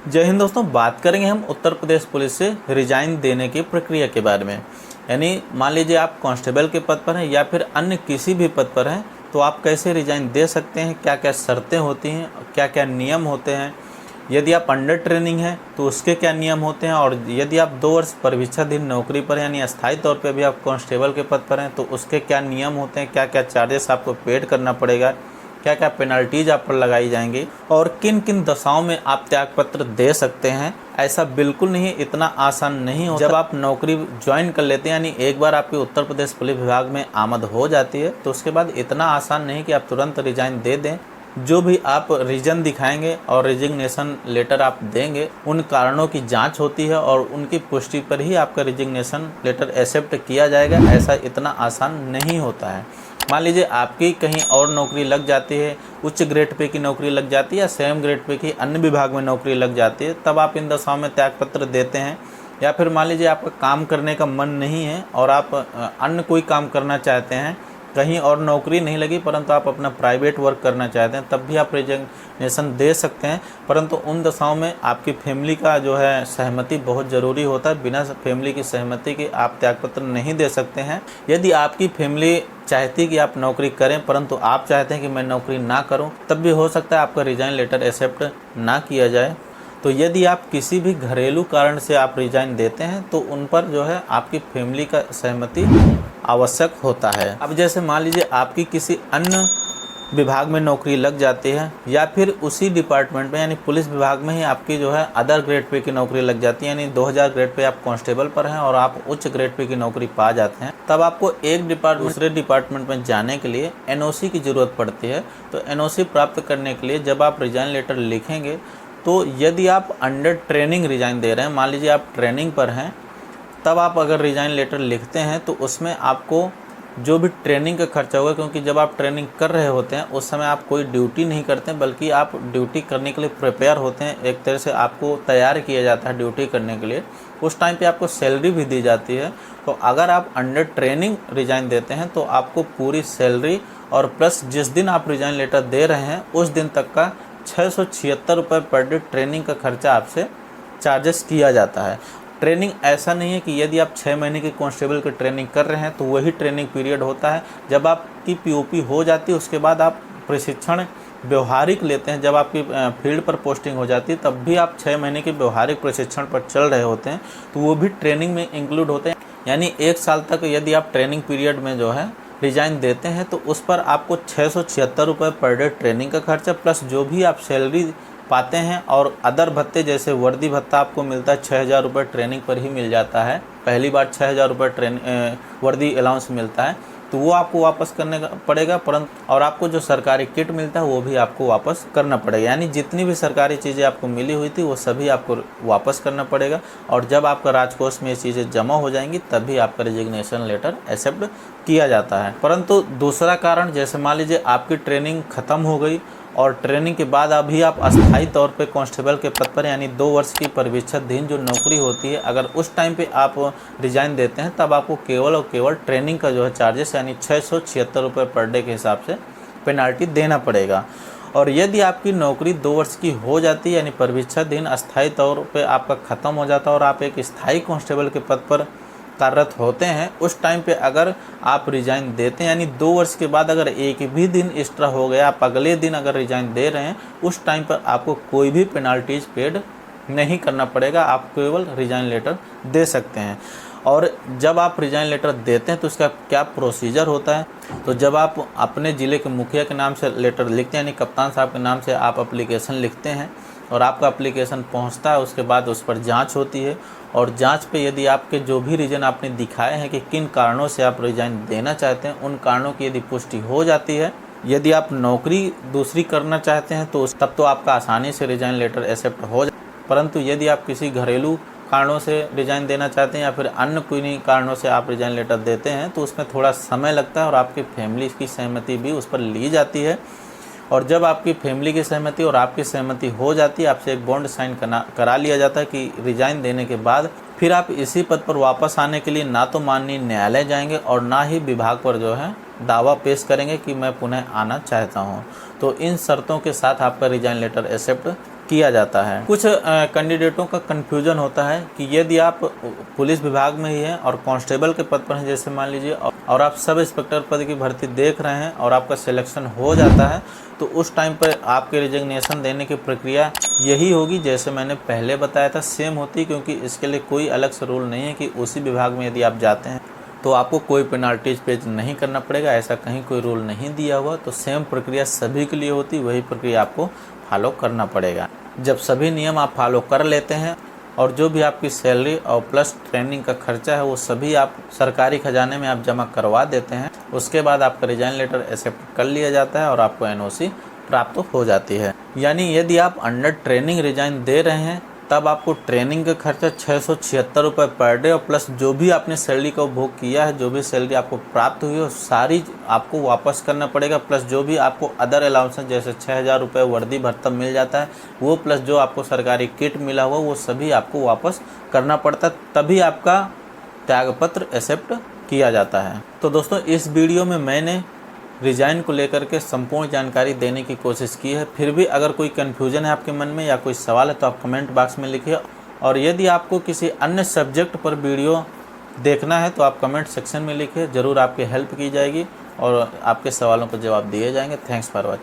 जय हिंद दोस्तों, बात करेंगे हम उत्तर प्रदेश पुलिस से रिजाइन देने की प्रक्रिया के बारे में। यानी मान लीजिए आप कांस्टेबल के पद पर हैं या फिर अन्य किसी भी पद पर हैं, तो आप कैसे रिजाइन दे सकते हैं, क्या क्या शर्तें होती हैं, क्या क्या नियम होते हैं। यदि आप अंडर ट्रेनिंग हैं तो उसके क्या नियम होते हैं, और यदि आप 2 वर्ष परिवीक्षाधीन नौकरी पर यानी अस्थायी तौर पर भी आप कांस्टेबल के पद पर हैं तो उसके क्या नियम होते हैं, क्या क्या चार्जेस आपको पेड करना पड़ेगा, क्या क्या पेनल्टीज आप पर लगाई जाएंगी और किन किन दशाओं में आप त्यागपत्र दे सकते हैं। ऐसा बिल्कुल नहीं, इतना आसान नहीं होता। जब आप नौकरी ज्वाइन कर लेते हैं यानी एक बार आपकी उत्तर प्रदेश पुलिस विभाग में आमद हो जाती है तो उसके बाद इतना आसान नहीं कि आप तुरंत रिजाइन दे दें। जो भी आप रीजन दिखाएंगे और रिजिग्नेशन लेटर आप देंगे, उन कारणों की जांच होती है और उनकी पुष्टि पर ही आपका रिजिग्नेशन लेटर एक्सेप्ट किया जाएगा। ऐसा इतना आसान नहीं होता है। मान लीजिए आपकी कहीं और नौकरी लग जाती है, उच्च ग्रेड पे की नौकरी लग जाती है या सेम ग्रेड पे की अन्य विभाग में नौकरी लग जाती है, तब आप इन दशाओं में त्यागपत्र देते हैं। या फिर मान लीजिए आपका काम करने का मन नहीं है और आप अन्य कोई काम करना चाहते हैं, कहीं और नौकरी नहीं लगी परंतु आप अपना प्राइवेट वर्क करना चाहते हैं, तब भी आप रिजिग्नेशन दे सकते हैं। परंतु उन दशाओं में आपकी फैमिली का जो है सहमति बहुत ज़रूरी होता है। बिना फैमिली की सहमति के आप त्यागपत्र नहीं दे सकते हैं। यदि आपकी फैमिली चाहती कि आप नौकरी करें परंतु आप चाहते हैं कि मैं नौकरी ना करूं, तब भी हो सकता है आपका रिजाइन लेटर एक्सेप्ट ना किया जाए। तो यदि आप किसी भी घरेलू कारण से आप रिजाइन देते हैं तो उन पर जो है आपकी फैमिली का सहमति आवश्यक होता है। अब जैसे मान लीजिए आपकी किसी अन्य विभाग में नौकरी लग जाती है या फिर उसी डिपार्टमेंट में यानी पुलिस विभाग में ही आपकी जो है अदर ग्रेड पे की नौकरी लग जाती है, यानी 2000 ग्रेड पे आप कांस्टेबल पर हैं और आप उच्च ग्रेड पे की नौकरी पा जाते हैं, तब आपको एक डिपार्टमेंट दूसरे डिपार्टमेंट में जाने के लिए एनओसी की ज़रूरत पड़ती है। तो एनओसी प्राप्त करने के लिए जब आप रिजाइन लेटर लिखेंगे तो यदि आप अंडर ट्रेनिंग रिजाइन दे रहे हैं, मान लीजिए आप ट्रेनिंग पर हैं, तब आप अगर रिजाइन लेटर लिखते हैं तो उसमें आपको जो भी ट्रेनिंग का खर्चा होगा, क्योंकि जब आप ट्रेनिंग कर रहे होते हैं उस समय आप कोई ड्यूटी नहीं करते हैं बल्कि आप ड्यूटी करने के लिए प्रिपेयर होते हैं। एक तरह से आपको तैयार किया जाता है ड्यूटी करने के लिए। उस टाइम पे आपको सैलरी भी दी जाती है। तो अगर आप अंडर ट्रेनिंग रिजाइन देते हैं तो आपको पूरी सैलरी और प्लस जिस दिन आप रिजाइन लेटर दे रहे हैं उस दिन तक का 676 रुपये पर डे ट्रेनिंग का खर्चा आपसे चार्जेस किया जाता है। ट्रेनिंग ऐसा नहीं है कि यदि आप 6 महीने की कांस्टेबल की ट्रेनिंग कर रहे हैं तो वही ट्रेनिंग पीरियड होता है। जब आपकी पीओपी हो जाती है उसके बाद आप प्रशिक्षण व्यवहारिक लेते हैं। जब आपकी फील्ड पर पोस्टिंग हो जाती है तब भी आप 6 महीने के व्यवहारिक प्रशिक्षण पर चल रहे होते हैं, तो वो भी ट्रेनिंग में इंक्लूड होते हैं। यानी 1 साल तक यदि आप ट्रेनिंग पीरियड में जो है रिजाइन देते हैं तो उस पर आपको 676 रुपये पर डे ट्रेनिंग का खर्चा प्लस जो भी आप सैलरी पाते हैं और अदर भत्ते जैसे वर्दी भत्ता आपको मिलता है 6000 रुपये ट्रेनिंग पर ही मिल जाता है। पहली बार 6000 रुपये वर्दी अलाउंस मिलता है तो वो आपको वापस करने का पड़ेगा, परंतु और आपको जो सरकारी किट मिलता है वो भी आपको वापस करना पड़ेगा। यानी जितनी भी सरकारी चीज़ें आपको मिली हुई थी वो सभी आपको वापस करना पड़ेगा। और जब आपका राजकोष में ये चीज़ें जमा हो जाएंगी तभी आपका रिजिग्नेशन लेटर एक्सेप्ट किया जाता है। परंतु दूसरा कारण, जैसे मान लीजिए आपकी ट्रेनिंग ख़त्म हो गई और ट्रेनिंग के बाद अभी आप अस्थायी तौर पे कांस्टेबल के पद पर यानी 2 वर्ष की परिवीक्षाधीन जो नौकरी होती है, अगर उस टाइम पे आप रिजाइन देते हैं तब आपको केवल और केवल ट्रेनिंग का जो है चार्जेस यानी 676 रुपये पर डे के हिसाब से पेनाल्टी देना पड़ेगा। और यदि आपकी नौकरी 2 वर्ष की हो जाती है यानी परिवीक्षाधीन अस्थायी तौर पर आपका ख़त्म हो जाता है और आप एक स्थायी कांस्टेबल के पद पर कार्यरत होते हैं, उस टाइम पे अगर आप रिजाइन देते हैं यानी 2 वर्ष के बाद अगर एक भी दिन एक्स्ट्रा हो गया, आप अगले दिन अगर रिजाइन दे रहे हैं, उस टाइम पर आपको कोई भी पेनाल्टीज पेड नहीं करना पड़ेगा। आप केवल रिजाइन लेटर दे सकते हैं। और जब आप रिजाइन लेटर देते हैं तो उसका क्या प्रोसीजर होता है, तो जब आप अपने ज़िले के मुखिया के नाम से लेटर लिखते हैं यानी कप्तान साहब के नाम से आप एप्लीकेशन लिखते हैं और आपका एप्लीकेशन पहुंचता है, उसके बाद उस पर जांच होती है और जांच पे यदि आपके जो भी रीज़न आपने दिखाए हैं कि किन कारणों से आप रिजाइन देना चाहते हैं, उन कारणों की यदि पुष्टि हो जाती है, यदि आप नौकरी दूसरी करना चाहते हैं तो तब तो आपका आसानी से रिजाइन लेटर एक्सेप्ट हो जाए। परंतु यदि आप किसी घरेलू कारणों से रिजाइन देना चाहते हैं या फिर अन्य कोई कारणों से आप रिजाइन लेटर देते हैं तो उसमें थोड़ा समय लगता है और आपकी फैमिली की सहमति भी उस पर ली जाती है। और जब आपकी फैमिली की सहमति और आपकी सहमति हो जाती है, आपसे एक बॉन्ड साइन करा लिया जाता है कि रिजाइन देने के बाद फिर आप इसी पद पर वापस आने के लिए ना तो माननीय न्यायालय जाएंगे और ना ही विभाग पर जो है दावा पेश करेंगे कि मैं पुनः आना चाहता हूं। तो इन शर्तों के साथ आपका रिजाइन लेटर एक्सेप्ट किया जाता है। कुछ कैंडिडेटों का कन्फ्यूजन होता है कि यदि आप पुलिस विभाग में ही हैं और कांस्टेबल के पद पर हैं, जैसे मान लीजिए, और आप सब इंस्पेक्टर पद की भर्ती देख रहे हैं और आपका सिलेक्शन हो जाता है, तो उस टाइम पर आपके रिजिग्नेशन देने की प्रक्रिया यही होगी जैसे मैंने पहले बताया था, सेम होती, क्योंकि इसके लिए कोई अलग से रूल नहीं है कि उसी विभाग में यदि आप जाते हैं तो आपको कोई पेनाल्टीज पे नहीं करना पड़ेगा, ऐसा कहीं कोई रूल नहीं दिया हुआ। तो सेम प्रक्रिया सभी के लिए होती, वही प्रक्रिया आपको फॉलो करना पड़ेगा। जब सभी नियम आप फॉलो कर लेते हैं और जो भी आपकी सैलरी और प्लस ट्रेनिंग का खर्चा है वो सभी आप सरकारी खजाने में आप जमा करवा देते हैं, उसके बाद आपका रिजाइन लेटर एक्सेप्ट कर लिया जाता है और आपको एनओसी प्राप्त हो जाती है। यानी यदि आप अंडर ट्रेनिंग रिजाइन दे रहे हैं तब आपको ट्रेनिंग का खर्चा 676 रुपये पर डे और प्लस जो भी आपने सैलरी का उपभोग किया है, जो भी सैलरी आपको प्राप्त हुई है सारी आपको वापस करना पड़ेगा, प्लस जो भी आपको अदर अलाउंसेस जैसे 6000 रुपये वर्दी भत्ता मिल जाता है वो, प्लस जो आपको सरकारी किट मिला हुआ वो सभी आपको वापस करना पड़ता है, तभी आपका त्यागपत्र एक्सेप्ट किया जाता है। तो दोस्तों इस वीडियो में मैंने रिजाइन को लेकर के संपूर्ण जानकारी देने की कोशिश की है। फिर भी अगर कोई कन्फ्यूजन है आपके मन में या कोई सवाल है तो आप कमेंट बॉक्स में लिखिए, और यदि आपको किसी अन्य सब्जेक्ट पर वीडियो देखना है तो आप कमेंट सेक्शन में लिखिए, ज़रूर आपकी हेल्प की जाएगी और आपके सवालों का जवाब दिए जाएंगे। Thanks for watching.